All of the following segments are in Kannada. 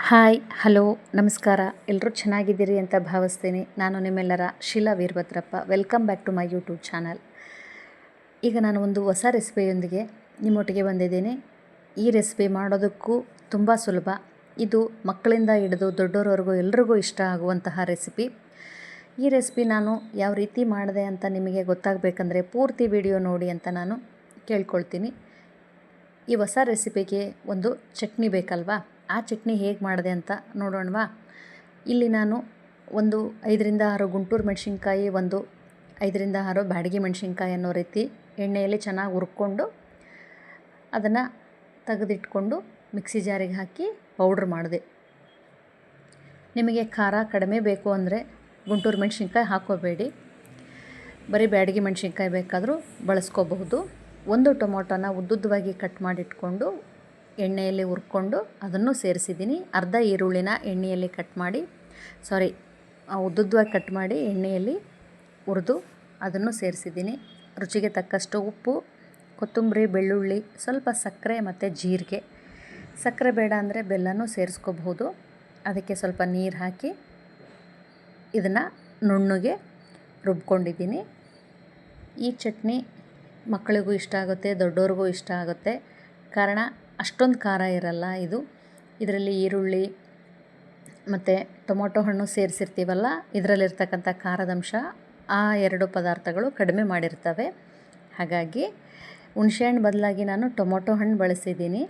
ಹಾಯ್ ಹಲೋ ನಮಸ್ಕಾರ. ಎಲ್ಲರೂ ಚೆನ್ನಾಗಿದ್ದೀರಿ ಅಂತ ಭಾವಿಸ್ತೀನಿ. ನಾನು ನಿಮ್ಮೆಲ್ಲರ Sheela Veerabhadrappa. Welcome back to my YouTube channel. ಈಗ ನಾನು ಒಂದು ಹೊಸ ರೆಸಿಪಿಯೊಂದಿಗೆ ನಿಮ್ಮೊಟ್ಟಿಗೆ ಬಂದಿದ್ದೀನಿ. ಈ ರೆಸಿಪಿ ಮಾಡೋದಕ್ಕೂ ತುಂಬ ಸುಲಭ. ಇದು ಮಕ್ಕಳಿಂದ ಹಿಡಿದು ದೊಡ್ಡೋರವರೆಗೂ ಎಲ್ರಿಗೂ ಇಷ್ಟ ಆಗುವಂತಹ ರೆಸಿಪಿ. ಈ ರೆಸಿಪಿ ನಾನು ಯಾವ ರೀತಿ ಮಾಡಿದೆ ಅಂತ ನಿಮಗೆ ಗೊತ್ತಾಗಬೇಕಂದ್ರೆ ಪೂರ್ತಿ ವಿಡಿಯೋ ನೋಡಿ ಅಂತ ನಾನು ಕೇಳ್ಕೊಳ್ತೀನಿ. ಈ ಹೊಸ ರೆಸಿಪಿಗೆ ಒಂದು ಚಟ್ನಿ ಬೇಕಲ್ವಾ? ಆ ಚಟ್ನಿ ಹೇಗೆ ಮಾಡಿದೆ ಅಂತ ನೋಡೋಣವಾ? ಇಲ್ಲಿ ನಾನು ಒಂದು 5ರಿಂದ 6 ಗುಂಟೂರು ಮೆಣಸಿನ್ಕಾಯಿ, ಒಂದು 5ರಿಂದ 6 ಬ್ಯಾಡಗಿ ಮೆಣಸಿನ್ಕಾಯಿ ಅನ್ನೋ ರೀತಿ ಎಣ್ಣೆಯಲ್ಲಿ ಚೆನ್ನಾಗಿ ಹುರ್ಕೊಂಡು ಅದನ್ನು ತೆಗೆದಿಟ್ಕೊಂಡು ಮಿಕ್ಸಿ ಜಾರಿಗೆ ಹಾಕಿ ಪೌಡ್ರ್ ಮಾಡಿದೆ. ನಿಮಗೆ ಖಾರ ಕಡಿಮೆ ಬೇಕು ಅಂದರೆ ಗುಂಟೂರು ಮೆಣಸಿನ್ಕಾಯಿ ಹಾಕೋಬೇಡಿ, ಬರೀ ಬ್ಯಾಡಗಿ ಮೆಣಸಿನ್ಕಾಯಿ ಬೇಕಾದರೂ ಬಳಸ್ಕೋಬಹುದು. ಒಂದು ಟೊಮೊಟೊನ ಉದ್ದುದ್ದವಾಗಿ ಕಟ್ ಮಾಡಿಟ್ಕೊಂಡು ಎಣ್ಣೆಯಲ್ಲಿ ಹುರ್ಕೊಂಡು ಅದನ್ನು ಸೇರಿಸಿದ್ದೀನಿ. ಅರ್ಧ ಈರುಳ್ಳಿನ ಎಣ್ಣೆಯಲ್ಲಿ ಉದ್ದುದ್ದವಾಗಿ ಕಟ್ ಮಾಡಿ ಎಣ್ಣೆಯಲ್ಲಿ ಹುರಿದು ಅದನ್ನು ಸೇರಿಸಿದ್ದೀನಿ. ರುಚಿಗೆ ತಕ್ಕಷ್ಟು ಉಪ್ಪು, ಕೊತ್ತಂಬರಿ, ಬೆಳ್ಳುಳ್ಳಿ, ಸ್ವಲ್ಪ ಸಕ್ಕರೆ ಮತ್ತು ಜೀರಿಗೆ. ಸಕ್ಕರೆ ಬೇಡ ಅಂದರೆ ಬೆಲ್ಲನೂ ಸೇರಿಸ್ಕೋಬಹುದು. ಅದಕ್ಕೆ ಸ್ವಲ್ಪ ನೀರು ಹಾಕಿ ಇದನ್ನು ನುಣ್ಣಗೆ ರುಬ್ಕೊಂಡಿದ್ದೀನಿ. ಈ ಚಟ್ನಿ ಮಕ್ಕಳಿಗೂ ಇಷ್ಟ ಆಗುತ್ತೆ, ದೊಡ್ಡವ್ರಿಗೂ ಇಷ್ಟ ಆಗುತ್ತೆ. ಕಾರಣ ಅಷ್ಟೊಂದು ಖಾರ ಇರಲ್ಲ. ಇದರಲ್ಲಿ ಈರುಳ್ಳಿ ಮತ್ತು ಟೊಮೊಟೊ ಹಣ್ಣು ಸೇರಿಸಿರ್ತೀವಲ್ಲ, ಇದರಲ್ಲಿರ್ತಕ್ಕಂಥ ಖಾರದಂಶ ಆ 2 ಪದಾರ್ಥಗಳು ಕಡಿಮೆ ಮಾಡಿರ್ತವೆ. ಹಾಗಾಗಿ ಹುಣಸೆಹಣ್ಣು ಬದಲಾಗಿ ನಾನು ಟೊಮೊಟೊ ಹಣ್ಣು ಬಳಸಿದ್ದೀನಿ.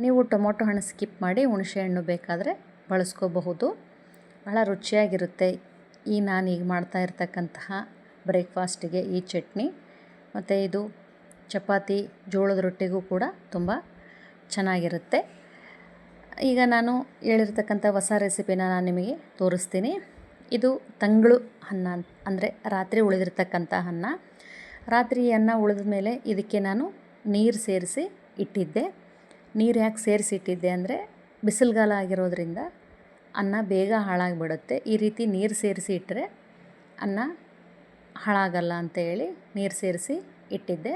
ನೀವು ಟೊಮೊಟೊ ಹಣ್ಣು ಸ್ಕಿಪ್ ಮಾಡಿ ಹುಣಸೆಹಣ್ಣು ಬೇಕಾದರೆ ಬಳಸ್ಕೋಬಹುದು. ಭಾಳ ರುಚಿಯಾಗಿರುತ್ತೆ ನಾನೀಗ ಮಾಡ್ತಾ ಇರ್ತಕ್ಕಂತಹ ಬ್ರೇಕ್ಫಾಸ್ಟಿಗೆ ಈ ಚಟ್ನಿ. ಮತ್ತು ಇದು ಚಪಾತಿ, ಜೋಳದ ರೊಟ್ಟಿಗೂ ಕೂಡ ತುಂಬ ಚೆನ್ನಾಗಿರುತ್ತೆ. ಈಗ ನಾನು ಹೇಳಿರ್ತಕ್ಕಂಥ ಹೊಸ ರೆಸಿಪಿನ ನಾನು ನಿಮಗೆ ತೋರಿಸ್ತೀನಿ. ಇದು ತಂಗಳು ಅನ್ನ, ಅಂದರೆ ರಾತ್ರಿ ಉಳಿದಿರ್ತಕ್ಕಂಥ ಅನ್ನ. ರಾತ್ರಿ ಅನ್ನ ಉಳಿದ ಮೇಲೆ ಇದಕ್ಕೆ ನಾನು ನೀರು ಸೇರಿಸಿ ಇಟ್ಟಿದ್ದೆ. ನೀರು ಯಾಕೆ ಸೇರಿಸಿ ಇಟ್ಟಿದ್ದೆ ಅಂದರೆ ಬಿಸಿಲುಗಾಲ ಆಗಿರೋದ್ರಿಂದ ಅನ್ನ ಬೇಗ ಹಾಳಾಗಿಬಿಡುತ್ತೆ. ಈ ರೀತಿ ನೀರು ಸೇರಿಸಿ ಇಟ್ಟರೆ ಅನ್ನ ಹಾಳಾಗಲ್ಲ ಅಂತ ಹೇಳಿ ನೀರು ಸೇರಿಸಿ ಇಟ್ಟಿದ್ದೆ.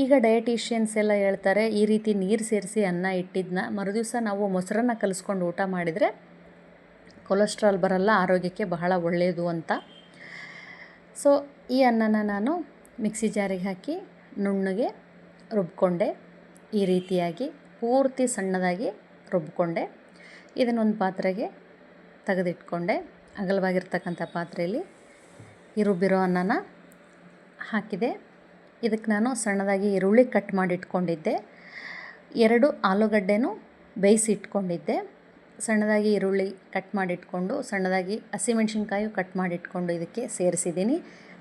ಈಗ ಡಯಟಿಷಿಯನ್ಸ್ ಎಲ್ಲ ಹೇಳ್ತಾರೆ, ಈ ರೀತಿ ನೀರು ಸೇರಿಸಿ ಅನ್ನ ಇಟ್ಟಿದ್ದನ್ನ ಮರುದಿವಸ ನಾವು ಮೊಸರನ್ನ ಕಲಿಸ್ಕೊಂಡು ಊಟ ಮಾಡಿದರೆ ಕೊಲೆಸ್ಟ್ರಾಲ್ ಬರಲ್ಲ, ಆರೋಗ್ಯಕ್ಕೆ ಬಹಳ ಒಳ್ಳೆಯದು ಅಂತ. ಸೊ ಈ ಅನ್ನನ ನಾನು ಮಿಕ್ಸಿ ಜಾರಿಗೆ ಹಾಕಿ ನುಣ್ಣಗೆ ರುಬ್ಕೊಂಡೆ. ಈ ರೀತಿಯಾಗಿ ಪೂರ್ತಿ ಸಣ್ಣದಾಗಿ ರುಬ್ಕೊಂಡೆ. ಇದನ್ನೊಂದು ಪಾತ್ರೆಗೆ ತೆಗೆದಿಟ್ಕೊಂಡೆ. ಅಗಲವಾಗಿರ್ತಕ್ಕಂಥ ಪಾತ್ರೆಯಲ್ಲಿ ಈ ರುಬ್ಬಿರೋ ಅನ್ನನ ಹಾಕಿದೆ. ಇದಕ್ಕೆ ನಾನು ಸಣ್ಣದಾಗಿ ಈರುಳ್ಳಿ ಕಟ್ ಮಾಡಿ ಇಟ್ಕೊಂಡಿದ್ದೆ. 2 ಆಲೂಗಡ್ಡೆನೂ ಬೇಯಿಸಿ ಇಟ್ಕೊಂಡಿದ್ದೆ. ಸಣ್ಣದಾಗಿ ಈರುಳ್ಳಿ ಕಟ್ ಮಾಡಿಟ್ಕೊಂಡು ಸಣ್ಣದಾಗಿ ಹಸಿಮೆಣ್ಸಿನ್ಕಾಯಿ ಕಟ್ ಮಾಡಿಟ್ಕೊಂಡು ಇದಕ್ಕೆ ಸೇರಿಸಿದ್ದೀನಿ.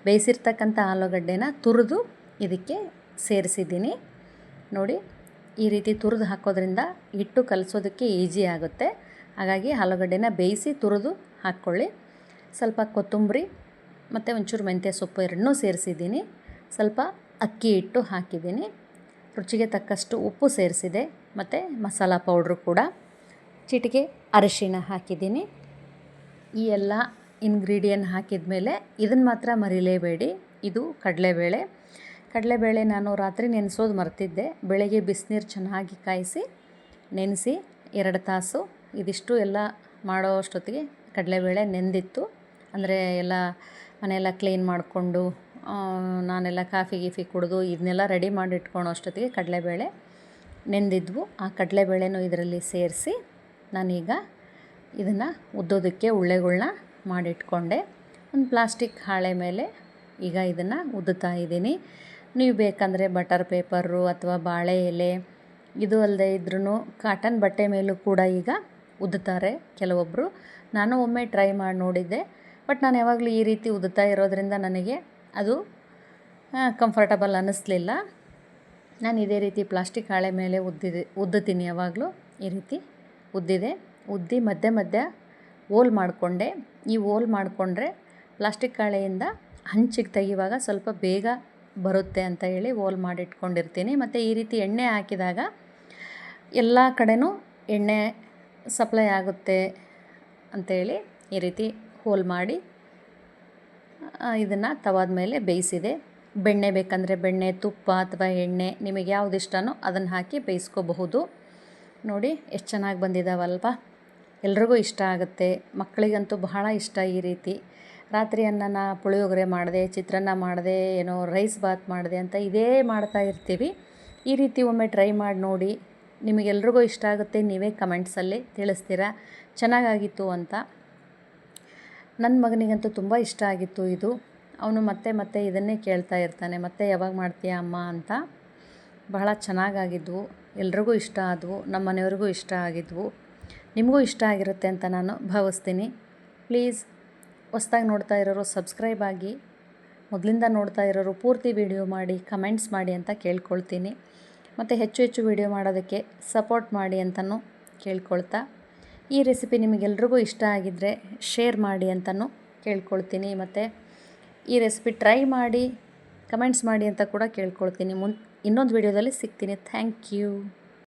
ಬೇಯಿಸಿರ್ತಕ್ಕಂಥ ಆಲೂಗಡ್ಡೆನ ತುರಿದು ಇದಕ್ಕೆ ಸೇರಿಸಿದ್ದೀನಿ. ನೋಡಿ, ಈ ರೀತಿ ತುರಿದು ಹಾಕೋದ್ರಿಂದ ಹಿಟ್ಟು ಕಲಿಸೋದಕ್ಕೆ ಈಸಿ ಆಗುತ್ತೆ. ಹಾಗಾಗಿ ಆಲೂಗಡ್ಡೆನ ಬೇಯಿಸಿ ತುರಿದು ಹಾಕ್ಕೊಳ್ಳಿ. ಸ್ವಲ್ಪ ಕೊತ್ತಂಬರಿ ಮತ್ತು ಒಂಚೂರು ಮೆಂತ್ಯ ಸೊಪ್ಪು ಎರಡನ್ನೂ ಸೇರಿಸಿದ್ದೀನಿ. ಸ್ವಲ್ಪ ಅಕ್ಕಿ ಹಿಟ್ಟು ಹಾಕಿದ್ದೀನಿ. ರುಚಿಗೆ ತಕ್ಕಷ್ಟು ಉಪ್ಪು ಸೇರಿಸಿದೆ ಮತ್ತು ಮಸಾಲ ಪೌಡ್ರು ಕೂಡ ಚಿಟಿಕೆ ಅರಿಶಿಣ ಹಾಕಿದ್ದೀನಿ. ಈ ಎಲ್ಲ ಇಂಗ್ರೀಡಿಯೆಂಟ್ ಹಾಕಿದ ಮೇಲೆ ಇದನ್ನು ಮಾತ್ರ ಮರಿಲೇಬೇಡಿ, ಇದು ಕಡಲೆಬೇಳೆ ನಾನು ರಾತ್ರಿ ನೆನೆಸೋದು ಮರ್ತಿದ್ದೆ. ಬೆಳಗ್ಗೆ ಬಿಸಿನೀರು ಚೆನ್ನಾಗಿ ಕಾಯಿಸಿ ನೆನೆಸಿ 2 ತಾಸು ಇದಿಷ್ಟು ಎಲ್ಲ ಮಾಡೋ ಅಷ್ಟೊತ್ತಿಗೆ ಕಡಲೆಬೇಳೆ ನೆಂದಿತ್ತು. ಅಂದರೆ ಎಲ್ಲ ಮನೆಯೆಲ್ಲ ಕ್ಲೀನ್ ಮಾಡಿಕೊಂಡು ನಾನೆಲ್ಲ ಕಾಫಿ ಕುಡಿದು ಇದನ್ನೆಲ್ಲ ರೆಡಿ ಮಾಡಿ ಇಟ್ಕೊಳ್ಳೋ ಅಷ್ಟೊತ್ತಿಗೆ ಕಡಲೆಬೇಳೆ ನೆಂದಿದ್ವು. ಆ ಕಡಲೆಬೇಳೆನೂ ಇದರಲ್ಲಿ ಸೇರಿಸಿ ನಾನೀಗ ಇದನ್ನು ಉದ್ದೋದಕ್ಕೆ ಉಳ್ಳೆಗಳ್ನ ಮಾಡಿಟ್ಕೊಂಡೆ. ಒಂದು ಪ್ಲಾಸ್ಟಿಕ್ ಹಾಳೆ ಮೇಲೆ ಈಗ ಇದನ್ನು ಉದ್ದುತ್ತಾ ಇದ್ದೀನಿ. ನೀವು ಬೇಕಂದರೆ ಬಟರ್ ಪೇಪರು ಅಥವಾ ಬಾಳೆ ಎಲೆ, ಇದು ಅಲ್ಲದೆ ಇದ್ರೂ ಕಾಟನ್ ಬಟ್ಟೆ ಮೇಲೂ ಕೂಡ ಈಗ ಉದ್ದುತ್ತಾರೆ ಕೆಲವೊಬ್ಬರು. ನಾನು ಒಮ್ಮೆ ಟ್ರೈ ಮಾಡಿ ನೋಡಿದ್ದೆ, ಬಟ್ ನಾನು ಯಾವಾಗಲೂ ಈ ರೀತಿ ಉದ್ದುತ್ತಾ ಇರೋದ್ರಿಂದ ನನಗೆ ಅದು ಕಂಫರ್ಟಬಲ್ ಅನ್ನಿಸ್ಲಿಲ್ಲ. ನಾನು ಇದೇ ರೀತಿ ಪ್ಲಾಸ್ಟಿಕ್ ಹಾಳೆ ಮೇಲೆ ಉದ್ದುತ್ತೀನಿ ಯಾವಾಗಲೂ. ಈ ರೀತಿ ಉದ್ದಿ ಮಧ್ಯ ಓಲ್ ಮಾಡಿಕೊಂಡೆ. ಈ ಓಲ್ ಮಾಡಿಕೊಂಡ್ರೆ ಪ್ಲಾಸ್ಟಿಕ್ ಹಾಳೆಯಿಂದ ಹಂಚಿಗೆ ತೆಗೆಯುವಾಗ ಸ್ವಲ್ಪ ಬೇಗ ಬರುತ್ತೆ ಅಂತ ಹೇಳಿ ಓಲ್ ಮಾಡಿಟ್ಕೊಂಡಿರ್ತೀನಿ. ಮತ್ತು ಈ ರೀತಿ ಎಣ್ಣೆ ಹಾಕಿದಾಗ ಎಲ್ಲ ಕಡೆನೂ ಎಣ್ಣೆ ಸಪ್ಲೈ ಆಗುತ್ತೆ ಅಂಥೇಳಿ ಈ ರೀತಿ ಹೋಲ್ ಮಾಡಿ ಇದನ್ನು ತವಾದ ಮೇಲೆ ಬೇಯಿಸಿದೆ. ಬೆಣ್ಣೆ ಬೇಕಂದರೆ ಬೆಣ್ಣೆ, ತುಪ್ಪ ಅಥವಾ ಎಣ್ಣೆ ನಿಮಗೆ ಯಾವುದು ಇಷ್ಟನೋ ಅದನ್ನು ಹಾಕಿ ಬೇಯಿಸ್ಕೋಬಹುದು. ನೋಡಿ ಎಷ್ಟು ಚೆನ್ನಾಗಿ ಬಂದಿದ್ದಾವಲ್ವ. ಎಲ್ರಿಗೂ ಇಷ್ಟ ಆಗುತ್ತೆ. ಮಕ್ಕಳಿಗಂತೂ ಬಹಳ ಇಷ್ಟ ಈ ರೀತಿ. ರಾತ್ರಿ ಅನ್ನನ ಪುಳಿಯೋಗರೆ ಮಾಡಿದೆ, ಚಿತ್ರಾನ್ನ ಮಾಡಿದೆ, ಏನೋ ರೈಸ್ ಬಾತ್ ಮಾಡಿದೆ ಅಂತ ಇದೇ ಮಾಡ್ತಾ ಇರ್ತೀವಿ. ಈ ರೀತಿ ಒಮ್ಮೆ ಟ್ರೈ ಮಾಡಿ ನೋಡಿ. ನಿಮಗೆಲ್ರಿಗೂ ಇಷ್ಟ ಆಗುತ್ತೆ, ನೀವೇ ಕಮೆಂಟ್ಸಲ್ಲಿ ತಿಳಿಸ್ತೀರಾ ಚೆನ್ನಾಗಾಗಿತ್ತು ಅಂತ. ನನ್ನ ಮಗನಿಗಂತೂ ತುಂಬ ಇಷ್ಟ ಆಗಿತ್ತು ಇದು. ಅವನು ಮತ್ತೆ ಮತ್ತೆ ಇದನ್ನೇ ಕೇಳ್ತಾ ಇರ್ತಾನೆ, ಮತ್ತೆ ಯಾವಾಗ ಮಾಡ್ತೀಯಾ ಅಮ್ಮ ಅಂತ. ಬಹಳ ಚೆನ್ನಾಗಾಗಿದ್ವು, ಎಲ್ರಿಗೂ ಇಷ್ಟ ಆದವು, ನಮ್ಮ ಮನೆಯವ್ರಿಗೂ ಇಷ್ಟ ಆಗಿದ್ವು. ನಿಮಗೂ ಇಷ್ಟ ಆಗಿರುತ್ತೆ ಅಂತ ನಾನು ಭಾವಿಸ್ತೀನಿ. ಪ್ಲೀಸ್ ಹೊಸ್ದಾಗಿ ನೋಡ್ತಾ ಇರೋರು ಸಬ್ಸ್ಕ್ರೈಬ್ ಆಗಿ, ಮೊದಲಿಂದ ನೋಡ್ತಾ ಇರೋರು ಪೂರ್ತಿ ವಿಡಿಯೋ ಮಾಡಿ ಕಮೆಂಟ್ಸ್ ಮಾಡಿ ಅಂತ ಕೇಳ್ಕೊಳ್ತೀನಿ. ಮತ್ತು ಹೆಚ್ಚು ಹೆಚ್ಚು ವಿಡಿಯೋ ಮಾಡೋದಕ್ಕೆ ಸಪೋರ್ಟ್ ಮಾಡಿ ಅಂತಲೂ ಕೇಳ್ಕೊಳ್ತಾ, ಈ ರೆಸಿಪಿ ನಿಮಗೆಲ್ರಿಗೂ ಇಷ್ಟ ಆಗಿದ್ದರೆ ಶೇರ್ ಮಾಡಿ ಅಂತಲೂ ಕೇಳ್ಕೊಳ್ತೀನಿ. ಮತ್ತು ಈ ರೆಸಿಪಿ ಟ್ರೈ ಮಾಡಿ ಕಮೆಂಟ್ಸ್ ಮಾಡಿ ಅಂತ ಕೂಡ ಕೇಳ್ಕೊಳ್ತೀನಿ. ಇನ್ನೊಂದು ವಿಡಿಯೋದಲ್ಲಿ ಸಿಗ್ತೀನಿ. Thank you.